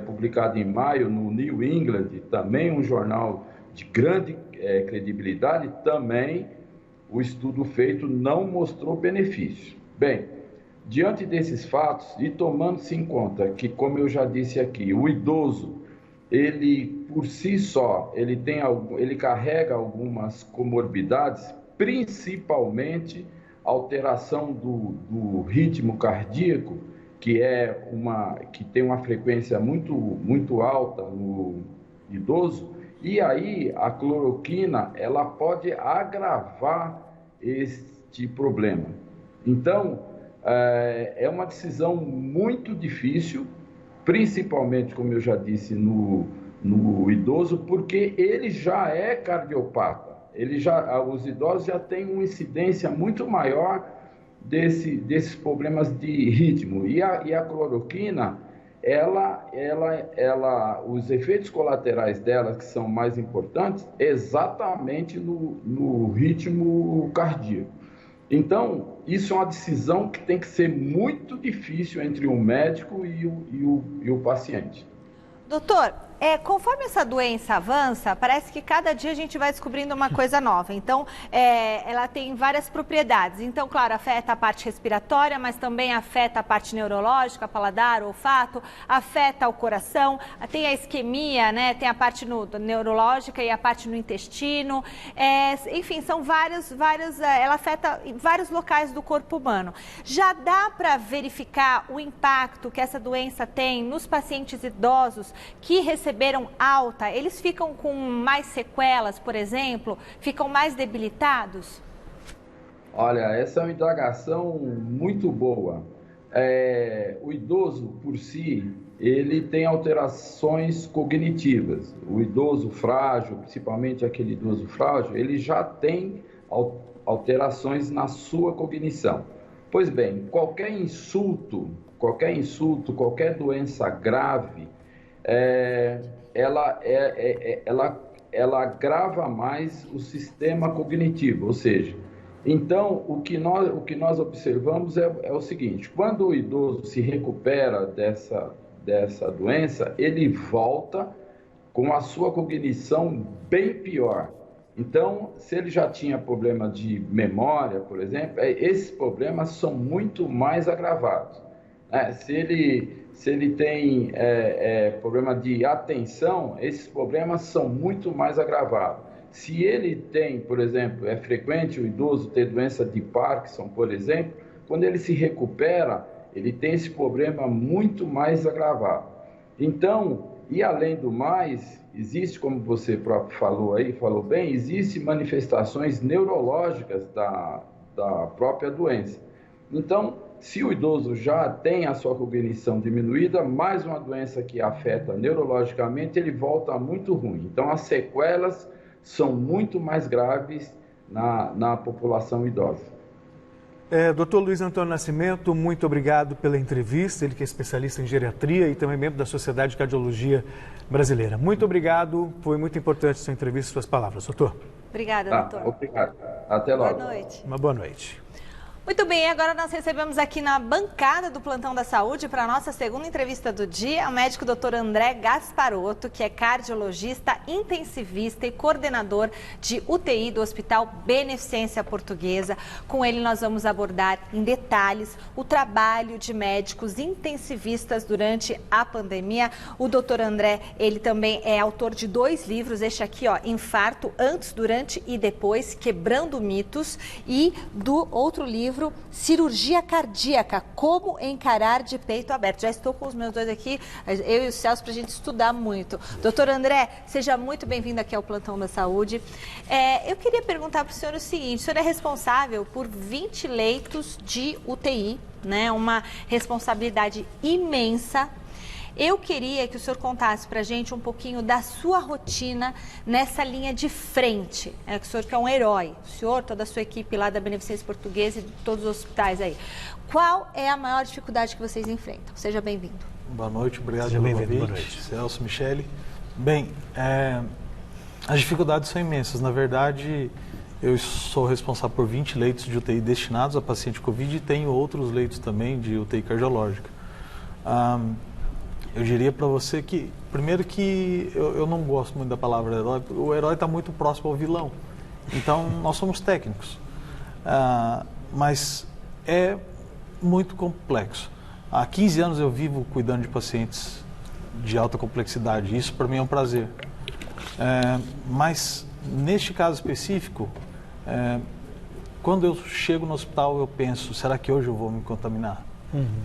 publicado em maio no New England, também um jornal de grande credibilidade, também o estudo feito não mostrou benefício. Bem, diante desses fatos e tomando-se em conta que, como eu já disse aqui, o idoso, ele por si só, ele carrega algumas comorbidades, principalmente alteração do ritmo cardíaco, que tem uma frequência muito alta no idoso, e aí a cloroquina ela pode agravar este problema. Então, é uma decisão muito difícil, principalmente, como eu já disse, no idoso, porque ele já é cardiopata. Os idosos já têm uma incidência muito maior desses problemas de ritmo. E a cloroquina, os efeitos colaterais dela, que são mais importantes, exatamente no ritmo cardíaco. Então, isso é uma decisão que tem que ser muito difícil entre o médico e o paciente. Doutor, conforme essa doença avança, parece que cada dia a gente vai descobrindo uma coisa nova. Então, ela tem várias propriedades. Então, claro, afeta a parte respiratória, mas também afeta a parte neurológica, paladar, olfato, afeta o coração, tem a isquemia, né? Tem a parte neurológica e a parte no intestino. Enfim, são ela afeta vários locais do corpo humano. Já dá para verificar o impacto que essa doença tem nos pacientes idosos que receberam alta? Eles ficam com mais sequelas, por exemplo? Ficam mais debilitados? Olha, essa é uma indagação muito boa. O idoso, por si, ele tem alterações cognitivas. O idoso frágil, principalmente aquele idoso frágil, ele já tem alterações na sua cognição. Pois bem, qualquer insulto qualquer insulto, qualquer doença grave, ela agrava mais o sistema cognitivo, ou seja, então o que nós observamos é o seguinte: quando o idoso se recupera dessa doença, ele volta com a sua cognição bem pior. Então, se ele já tinha problema de memória, por exemplo, esses problemas são muito mais agravados. Se ele tem problema de atenção, esses problemas são muito mais agravados. Se ele tem, por exemplo, é frequente o idoso ter doença de Parkinson, por exemplo, quando ele se recupera, ele tem esse problema muito mais agravado. Então, e além do mais, existe, como você próprio falou bem, existem manifestações neurológicas da própria doença. Então, se o idoso já tem a sua cognição diminuída, mais uma doença que afeta neurologicamente, ele volta muito ruim. Então, as sequelas são muito mais graves na população idosa. Dr. Luiz Antônio Nascimento, muito obrigado pela entrevista. Ele que é especialista em geriatria e também membro da Sociedade de Cardiologia Brasileira. Muito obrigado, foi muito importante sua entrevista e suas palavras. Doutor. Obrigada, doutor. Obrigado. Até logo. Boa noite. Uma boa noite. Muito bem, agora nós recebemos aqui na bancada do Plantão da Saúde, para a nossa segunda entrevista do dia, o médico Dr. André Gasparotto, que é cardiologista, intensivista e coordenador de UTI do Hospital Beneficência Portuguesa. Com ele nós vamos abordar em detalhes o trabalho de médicos intensivistas durante a pandemia. O Dr. André, ele também é autor de 2 livros, este aqui, ó, Infarto, Antes, Durante e Depois, Quebrando Mitos, e do outro livro, Cirurgia Cardíaca, Como Encarar de Peito Aberto. Já estou com os meus 2 aqui, eu e o Celso, para a gente estudar muito. Doutor André, seja muito bem-vindo aqui ao Plantão da Saúde. Eu queria perguntar para o senhor o seguinte: o senhor é responsável por 20 leitos de UTI, né? Uma responsabilidade imensa. Eu queria que o senhor contasse para a gente um pouquinho da sua rotina nessa linha de frente. Que o senhor que é um herói, o senhor, toda a sua equipe lá da Beneficência Portuguesa e de todos os hospitais aí. Qual é a maior dificuldade que vocês enfrentam? Seja bem-vindo. Boa noite, obrigado pelo convite. Boa noite. Celso, Michele. Bem, as dificuldades são imensas. Na verdade, eu sou responsável por 20 leitos de UTI destinados a paciente Covid e tenho outros leitos também de UTI cardiológica. Eu diria para você que, primeiro que eu não gosto muito da palavra herói, o herói está muito próximo ao vilão. Então, nós somos técnicos. Mas é muito complexo. Há 15 anos eu vivo cuidando de pacientes de alta complexidade. Isso para mim é um prazer. Mas, neste caso específico, quando eu chego no hospital, eu penso, será que hoje eu vou me contaminar?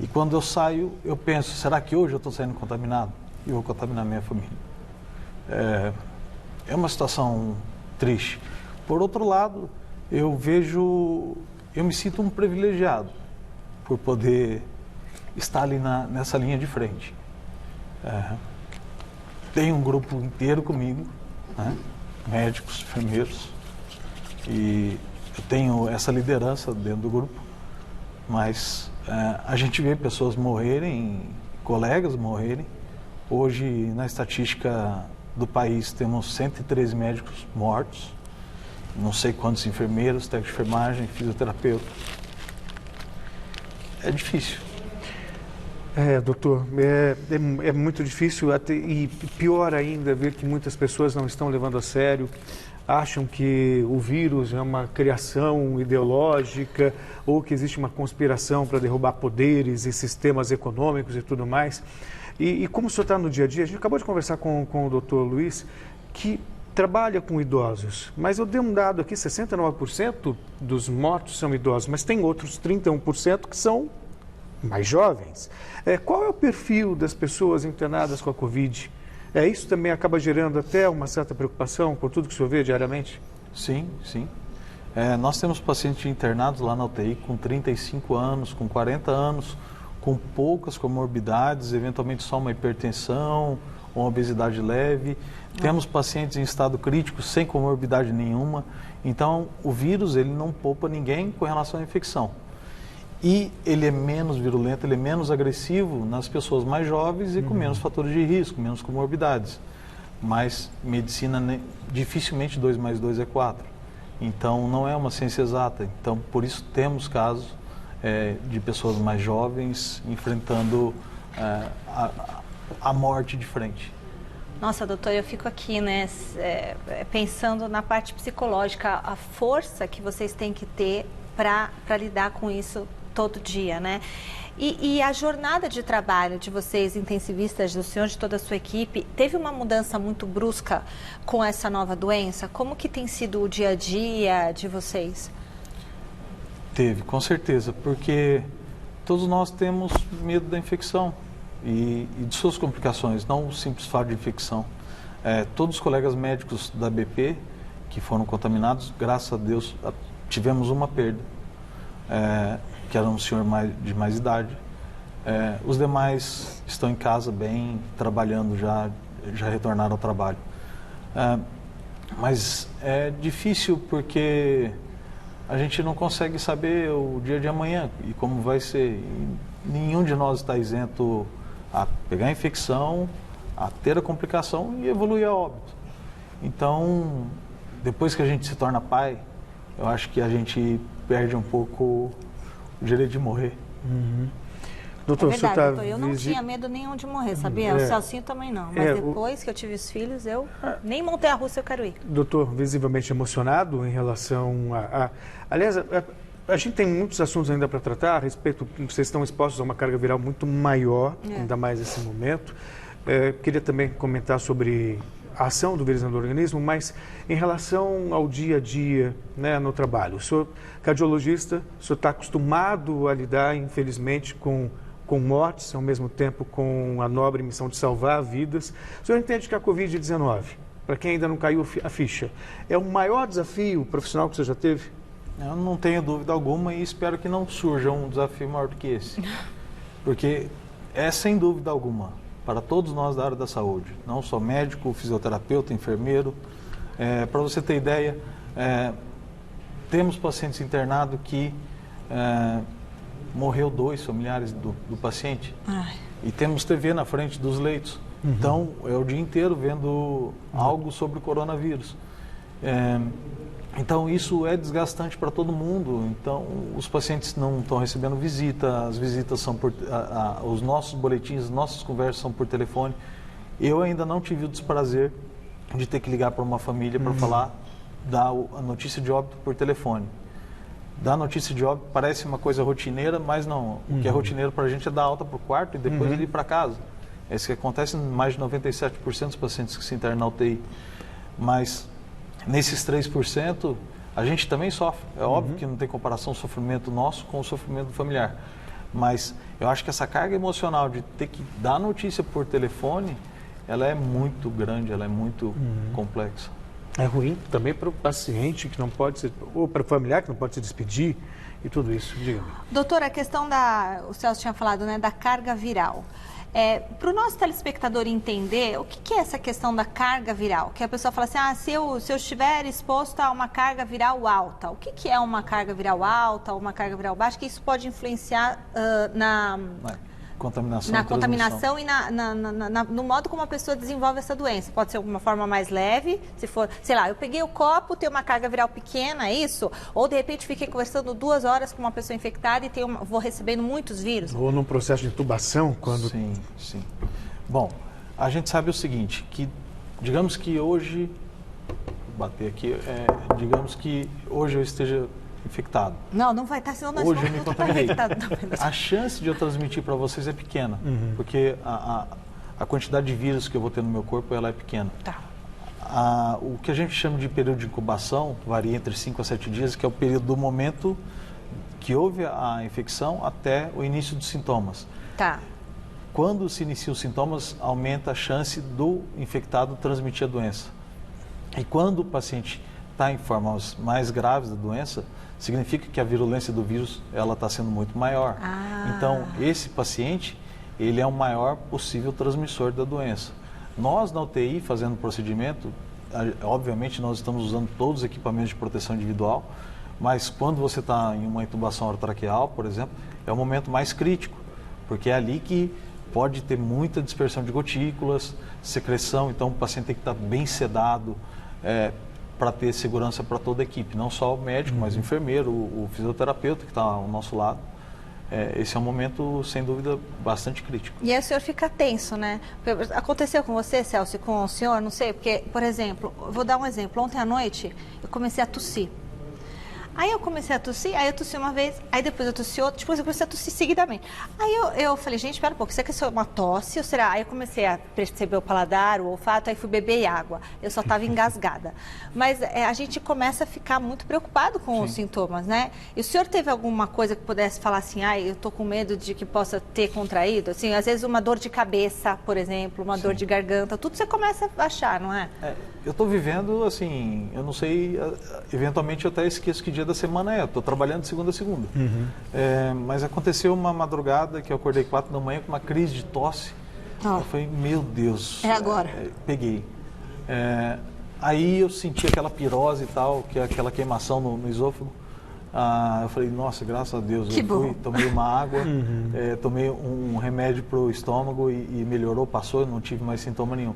E quando eu saio, eu penso, será que hoje eu estou saindo contaminado? E vou contaminar minha família. É uma situação triste. Por outro lado, eu me sinto um privilegiado por poder estar ali nessa linha de frente. Tenho um grupo inteiro comigo, né? Médicos, enfermeiros, e eu tenho essa liderança dentro do grupo, mas a gente vê pessoas morrerem, colegas morrerem. Hoje, na estatística do país, temos 113 médicos mortos, não sei quantos enfermeiros, técnicos de enfermagem, fisioterapeuta. É difícil. Doutor, é muito difícil e pior ainda ver que muitas pessoas não estão levando a sério, acham que o vírus é uma criação ideológica ou que existe uma conspiração para derrubar poderes e sistemas econômicos e tudo mais. E como o senhor está no dia a dia, a gente acabou de conversar com o doutor Luiz, que trabalha com idosos, mas eu dei um dado aqui, 69% dos mortos são idosos, mas tem outros 31% que são mais jovens. Qual é o perfil das pessoas internadas com a Covid? Isso também acaba gerando até uma certa preocupação por tudo que o senhor vê diariamente? Sim, sim. Nós temos pacientes internados lá na UTI com 35 anos, com 40 anos, com poucas comorbidades, eventualmente só uma hipertensão, uma obesidade leve. Temos pacientes em estado crítico sem comorbidade nenhuma. Então, o vírus ele não poupa ninguém com relação à infecção. E ele é menos virulento, ele é menos agressivo nas pessoas mais jovens e com menos fatores de risco, menos comorbidades. Mas medicina, dificilmente 2 mais 2 é 4. Então, não é uma ciência exata. Então, por isso temos casos de pessoas mais jovens enfrentando a morte de frente. Nossa, doutor, eu fico aqui, né, pensando na parte psicológica, a força que vocês têm que ter para lidar com isso todo dia, né? E a jornada de trabalho de vocês, intensivistas, do senhor, de toda a sua equipe, teve uma mudança muito brusca com essa nova doença? Como que tem sido o dia a dia de vocês? Teve, com certeza, porque todos nós temos medo da infecção e de suas complicações, não o simples fato de infecção. Todos os colegas médicos da BP que foram contaminados, graças a Deus, tivemos uma perda. Que era um senhor de mais idade. Os demais estão em casa bem, trabalhando, já retornaram ao trabalho. Mas é difícil porque a gente não consegue saber o dia de amanhã e como vai ser. E nenhum de nós está isento a pegar a infecção, a ter a complicação e evoluir a óbito. Então, depois que a gente se torna pai, eu acho que a gente perde um pouco o direito de morrer. Doutor, é verdade, doutor, eu não tinha medo nenhum de morrer, sabia? O Celcinho também não, mas depois que eu tive os filhos, eu nem montei a Rússia, eu quero ir. Doutor, visivelmente emocionado em relação aliás, a gente tem muitos assuntos ainda para tratar a respeito, vocês estão expostos a uma carga viral muito maior, ainda mais nesse momento. Queria também comentar sobre a ação do vírus no organismo, mas em relação ao dia a dia, né, no trabalho. O senhor cardiologista, o senhor está acostumado a lidar, infelizmente, com mortes, ao mesmo tempo com a nobre missão de salvar vidas. O senhor entende que a Covid-19, para quem ainda não caiu a ficha, é o maior desafio profissional que o senhor já teve? Eu não tenho dúvida alguma e espero que não surja um desafio maior do que esse. Porque sem dúvida alguma, para todos nós da área da saúde, não só médico, fisioterapeuta, enfermeiro. Para você ter ideia, temos pacientes internados que morreu 2 familiares do paciente. E temos TV na frente dos leitos. Então, é o dia inteiro vendo algo sobre o coronavírus. Então, isso é desgastante para todo mundo. Então, os pacientes não estão recebendo visita, as visitas são os nossos boletins, nossas conversas são por telefone. Eu ainda não tive o desprazer de ter que ligar para uma família para falar, dar a notícia de óbito por telefone. Dar notícia de óbito parece uma coisa rotineira, mas não. O que é rotineiro para a gente é dar alta para o quarto e depois ir para casa. É isso que acontece em mais de 97% dos pacientes que se internam na UTI. Mas nesses 3%, a gente também sofre. É óbvio que não tem comparação o sofrimento nosso com o sofrimento familiar. Mas eu acho que essa carga emocional de ter que dar notícia por telefone, ela é muito grande, ela é muito complexa. É ruim também para o paciente que não pode se, ou para o familiar que não pode se despedir e tudo isso. Diga-me. Doutor, a questão o Celso tinha falado, né, da carga viral. Para o nosso telespectador entender, o que é essa questão da carga viral? Que a pessoa fala assim, se eu estiver exposto a uma carga viral alta, o que é uma carga viral alta ou uma carga viral baixa? Que isso pode influenciar na contaminação e no modo como a pessoa desenvolve essa doença. Pode ser de uma forma mais leve, se for, sei lá, eu peguei o copo, tenho uma carga viral pequena, é isso? Ou de repente fiquei conversando 2 horas com uma pessoa infectada e vou recebendo muitos vírus. Ou num processo de intubação, quando... Sim. Bom, a gente sabe o seguinte, que digamos que hoje, vou bater aqui, digamos que hoje eu esteja infectado. Não vai estar, senão nós hoje eu me contaminei. A chance de eu transmitir para vocês é pequena, porque a quantidade de vírus que eu vou ter no meu corpo, ela é pequena. Tá. O que a gente chama de período de incubação varia entre 5 a 7 dias, que é o período do momento que houve a infecção até o início dos sintomas. Tá. Quando se inicia os sintomas, aumenta a chance do infectado transmitir a doença. E quando o paciente está em formas mais graves da doença, significa que a virulência do vírus ela está sendo muito maior. Então, esse paciente, ele é o maior possível transmissor da doença. Nós, na UTI, fazendo o procedimento, obviamente nós estamos usando todos os equipamentos de proteção individual, Mas quando você está em uma intubação orotraqueal, por exemplo, é o momento mais crítico, porque é ali que pode ter muita dispersão de gotículas, secreção, então o paciente tem que estar bem sedado para ter segurança para toda a equipe, não só o médico, mas o enfermeiro, o fisioterapeuta que está ao nosso lado. Esse é um momento, sem dúvida, bastante crítico. E aí o senhor fica tenso, né? Aconteceu com você, Celso, e com o senhor? Não sei, porque, por exemplo, vou dar um exemplo. Ontem à noite, eu comecei a tossir. Aí eu comecei a tossir, aí eu tossi uma vez, aí depois eu tossi outra, depois eu comecei a tossir seguidamente. Aí eu falei, gente, espera um pouco, será que isso é uma tosse ou será? Aí eu comecei a perceber o paladar, o olfato, aí fui beber água. Eu só estava engasgada. Mas a gente começa a ficar muito preocupado com os sintomas, né? E o senhor teve alguma coisa que pudesse falar assim, eu tô com medo de que possa ter contraído? Assim, às vezes uma dor de cabeça, por exemplo, uma dor de garganta, tudo você começa a achar, não é? Eu estou vivendo, assim, eu não sei, eventualmente eu até esqueço que dia da semana é, eu estou trabalhando de segunda a segunda. Mas aconteceu uma madrugada que eu acordei 4 da manhã com uma crise de tosse. Eu falei, meu Deus. É agora. Peguei. Aí eu senti aquela pirose e tal, que é aquela queimação no esôfago. Eu falei, nossa, graças a Deus. Que bom. Tomei uma água, tomei um remédio para o estômago e melhorou, passou, eu não tive mais sintoma nenhum.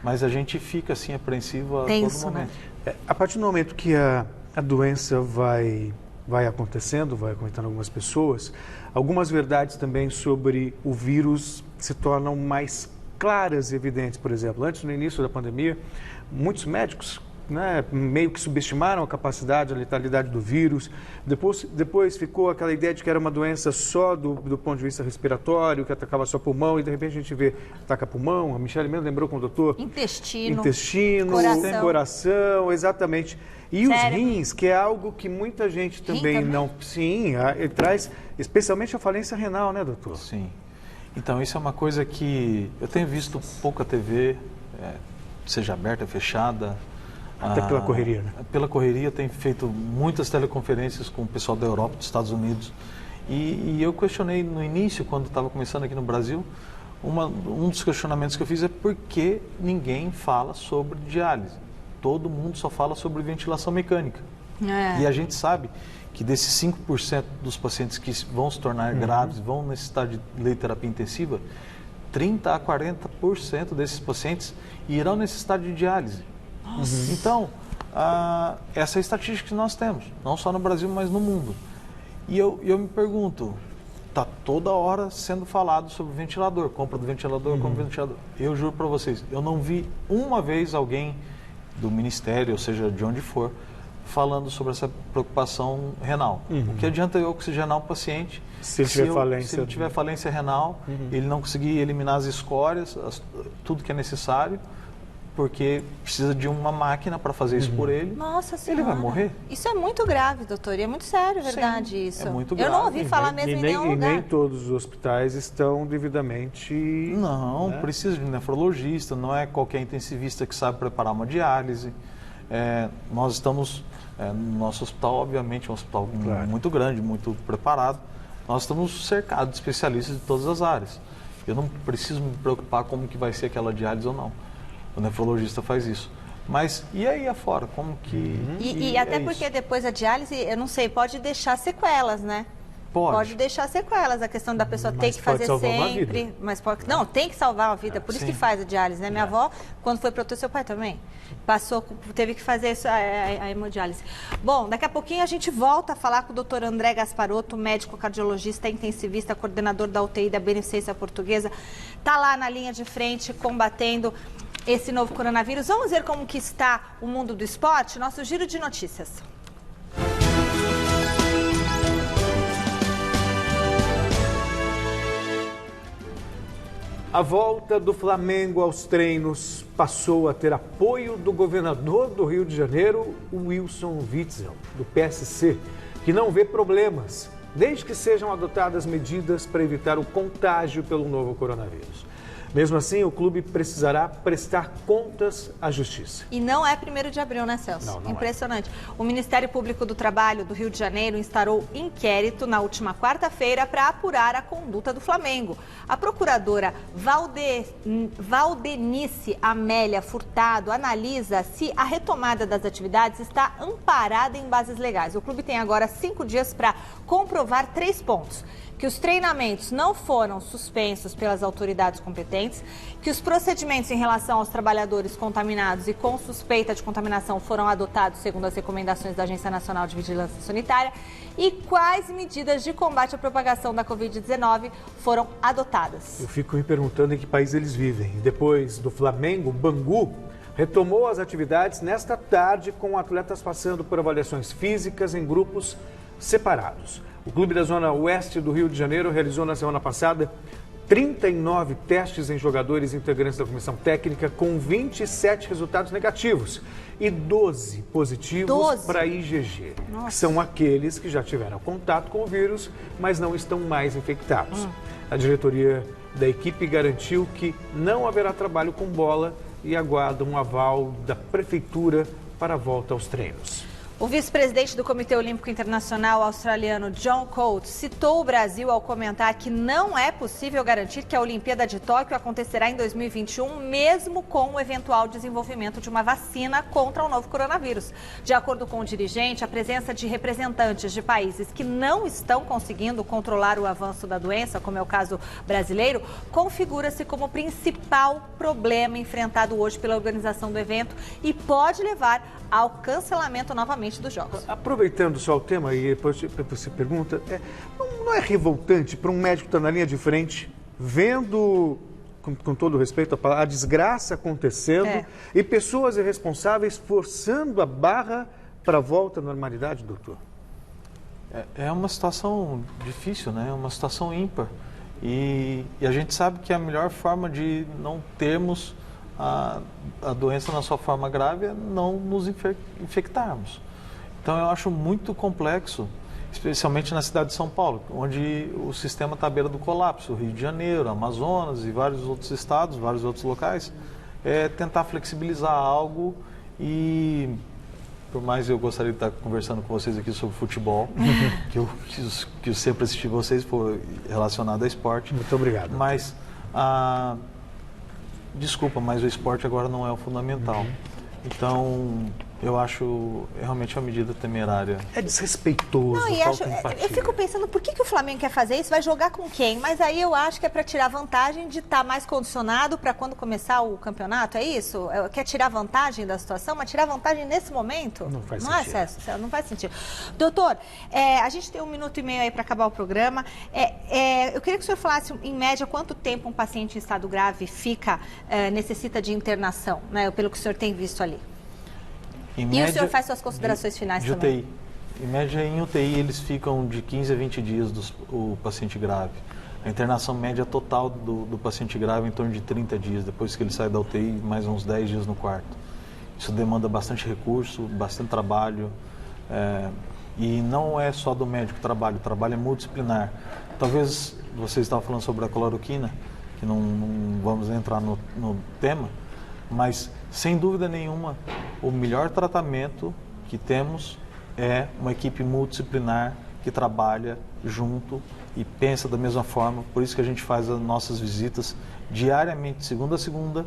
Mas a gente fica assim apreensivo a todo momento. Né? A partir do momento que a doença vai acontecendo, vai acometendo algumas pessoas, algumas verdades também sobre o vírus se tornam mais claras e evidentes. Por exemplo, antes, no início da pandemia, muitos médicos, né, meio que subestimaram a capacidade, a letalidade do vírus. Depois ficou aquela ideia de que era uma doença só do ponto de vista respiratório, que atacava só pulmão, e de repente a gente vê, ataca pulmão, a Michele mesmo lembrou com o doutor? Intestino, coração, exatamente. E os rins, que é algo que muita gente também não... Sim, ele traz especialmente a falência renal, né, doutor? Sim. Então, isso é uma coisa que eu tenho visto pouca TV, seja aberta, fechada. Até pela correria, né? Pela correria, tem feito muitas teleconferências com o pessoal da Europa, dos Estados Unidos. E eu questionei no início, quando estava começando aqui no Brasil, um dos questionamentos que eu fiz é por que ninguém fala sobre diálise. Todo mundo só fala sobre ventilação mecânica. E a gente sabe que desses 5% dos pacientes que vão se tornar graves, vão necessitar de leitoterapia intensiva, 30% a 40% desses pacientes irão necessitar de diálise. Então, essa é a estatística que nós temos, não só no Brasil, mas no mundo. E eu me pergunto, está toda hora sendo falado sobre ventilador, compra do ventilador, compra do ventilador. Eu juro para vocês, eu não vi uma vez alguém do Ministério, ou seja, de onde for, falando sobre essa preocupação renal. O que adianta eu oxigenar um paciente se ele tiver falência renal, ele não conseguir eliminar as escórias, tudo que é necessário, porque precisa de uma máquina para fazer isso por ele. Nossa Senhora. Ele vai morrer. Isso é muito grave, doutor, e é muito sério, verdade. Sim, isso. É muito grave. Eu não ouvi falar mesmo em nenhum lugar. E nem todos os hospitais estão devidamente... Não, precisa de um nefrologista, não é qualquer intensivista que sabe preparar uma diálise. Nós estamos, no nosso hospital, obviamente, é um hospital muito grande, muito preparado. Nós estamos cercados de especialistas de todas as áreas. Eu não preciso me preocupar como que vai ser aquela diálise ou não. O nefrologista faz isso. Mas e aí afora? Como que... E até porque depois a diálise, eu não sei, pode deixar sequelas, né? Pode deixar sequelas, a questão da pessoa ter que fazer sempre. Mas pode, não, tem que salvar a vida, por isso que faz a diálise, né? Minha avó, quando foi para o seu pai também, teve que fazer isso, a hemodiálise. Bom, daqui a pouquinho a gente volta a falar com o Dr. André Gasparotto, médico cardiologista, intensivista, coordenador da UTI da Beneficência Portuguesa. Está lá na linha de frente, combatendo esse novo coronavírus. Vamos ver como que está o mundo do esporte? Nosso giro de notícias. A volta do Flamengo aos treinos passou a ter apoio do governador do Rio de Janeiro, Wilson Witzel, do PSC, que não vê problemas, desde que sejam adotadas medidas para evitar o contágio pelo novo coronavírus. Mesmo assim, o clube precisará prestar contas à Justiça. E não é 1º de abril, né, Celso? Não Impressionante. O Ministério Público do Trabalho do Rio de Janeiro instaurou inquérito na última quarta-feira para apurar a conduta do Flamengo. A procuradora Valdenice Amélia Furtado analisa se a retomada das atividades está amparada em bases legais. O clube tem agora 5 dias para comprovar 3 pontos. Que os treinamentos não foram suspensos pelas autoridades competentes, que os procedimentos em relação aos trabalhadores contaminados e com suspeita de contaminação foram adotados segundo as recomendações da Agência Nacional de Vigilância Sanitária e quais medidas de combate à propagação da Covid-19 foram adotadas. Eu fico me perguntando em que país eles vivem. Depois do Flamengo, Bangu retomou as atividades nesta tarde com atletas passando por avaliações físicas em grupos separados. O clube da Zona Oeste do Rio de Janeiro realizou na semana passada 39 testes em jogadores integrantes da comissão técnica com 27 resultados negativos e 12 positivos para IgG, que são aqueles que já tiveram contato com o vírus, mas não estão mais infectados. A diretoria da equipe garantiu que não haverá trabalho com bola e aguarda um aval da prefeitura para a volta aos treinos. O vice-presidente do Comitê Olímpico Internacional australiano, John Coates, citou o Brasil ao comentar que não é possível garantir que a Olimpíada de Tóquio acontecerá em 2021, mesmo com o eventual desenvolvimento de uma vacina contra o novo coronavírus. De acordo com o dirigente, a presença de representantes de países que não estão conseguindo controlar o avanço da doença, como é o caso brasileiro, configura-se como o principal problema enfrentado hoje pela organização do evento e pode levar ao cancelamento novamente dos Jogos. Aproveitando só o tema, e depois você pergunta, não é revoltante para um médico estar na linha de frente, vendo, com todo respeito, a desgraça acontecendo e pessoas irresponsáveis forçando a barra para a volta à normalidade, doutor? É uma situação difícil, né? É uma situação ímpar. E a gente sabe que a melhor forma de não termos a doença na sua forma grave é não nos infectarmos. Então eu acho muito complexo, especialmente na cidade de São Paulo, onde o sistema está à beira do colapso, o Rio de Janeiro, Amazonas e vários outros estados, vários outros locais, tentar flexibilizar algo e, por mais eu gostaria de estar conversando com vocês aqui sobre futebol, que eu sempre assisti vocês, foi relacionado a esporte. Muito obrigado. Mas desculpa, mas o esporte agora não é o fundamental. Então, eu acho realmente uma medida temerária. É desrespeitoso, falta empatia. Eu fico pensando, por que o Flamengo quer fazer isso? Vai jogar com quem? Mas aí eu acho que é para tirar vantagem de estar mais condicionado para quando começar o campeonato, é isso? Quer tirar vantagem da situação, mas tirar vantagem nesse momento? Não faz sentido. Não é, César? Não faz sentido. Doutor, a gente tem 1 minuto e meio aí para acabar o programa. Eu queria que o senhor falasse, em média, quanto tempo um paciente em estado grave necessita de internação, né? Pelo que o senhor tem visto ali. E o senhor faz suas considerações finais de também. UTI. Em média, em UTI, eles ficam de 15 a 20 dias o paciente grave. A internação média total do paciente grave é em torno de 30 dias, depois que ele sai da UTI, mais uns 10 dias no quarto. Isso demanda bastante recurso, bastante trabalho. E não é só do médico o trabalho é multidisciplinar. Talvez vocês estavam falando sobre a cloroquina, que não vamos entrar no tema, mas, sem dúvida nenhuma, o melhor tratamento que temos é uma equipe multidisciplinar que trabalha junto e pensa da mesma forma. Por isso que a gente faz as nossas visitas diariamente, segunda a segunda,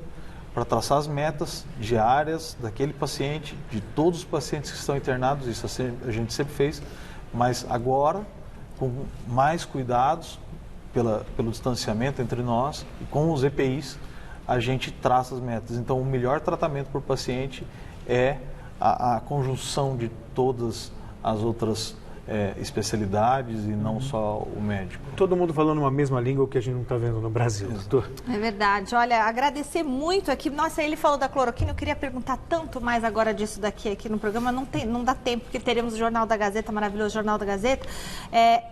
para traçar as metas diárias daquele paciente, de todos os pacientes que estão internados. Isso a gente sempre fez, mas agora, com mais cuidados, pelo distanciamento entre nós e com os EPIs, a gente traça as metas. Então, o melhor tratamento para o paciente é a conjunção de todas as outras especialidades e não só o médico. Todo mundo falando uma mesma língua, o que a gente não está vendo no Brasil, doutor. É verdade. Olha, agradecer muito aqui. Nossa, ele falou da cloroquina, eu queria perguntar tanto mais agora disso daqui aqui no programa. Não dá tempo, porque teremos o Jornal da Gazeta, maravilhoso Jornal da Gazeta.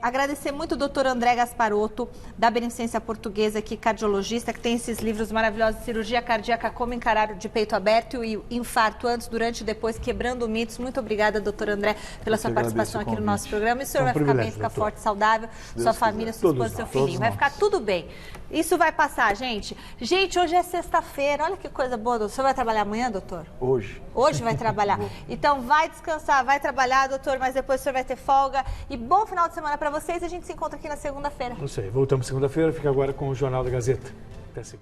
Agradecer muito o doutor André Gasparotto, da Beneficência Portuguesa, aqui, cardiologista, que tem esses livros maravilhosos, Cirurgia Cardíaca, Como Encarar de Peito Aberto e Infarto Antes, Durante e Depois, Quebrando Mitos. Muito obrigada, doutor André, pela sua participação aqui no nosso nosso programa. E o senhor vai ficar bem, ficar forte, saudável, sua família, sua esposa, seu filhinho. Vai ficar tudo bem. Isso vai passar, gente. Gente, hoje é sexta-feira. Olha que coisa boa. O senhor vai trabalhar amanhã, doutor? Hoje. Hoje vai trabalhar. Então vai descansar, vai trabalhar, doutor, mas depois o senhor vai ter folga. E bom final de semana para vocês. A gente se encontra aqui na segunda-feira. Não sei. Voltamos segunda-feira. Fica agora com o Jornal da Gazeta. Até segunda.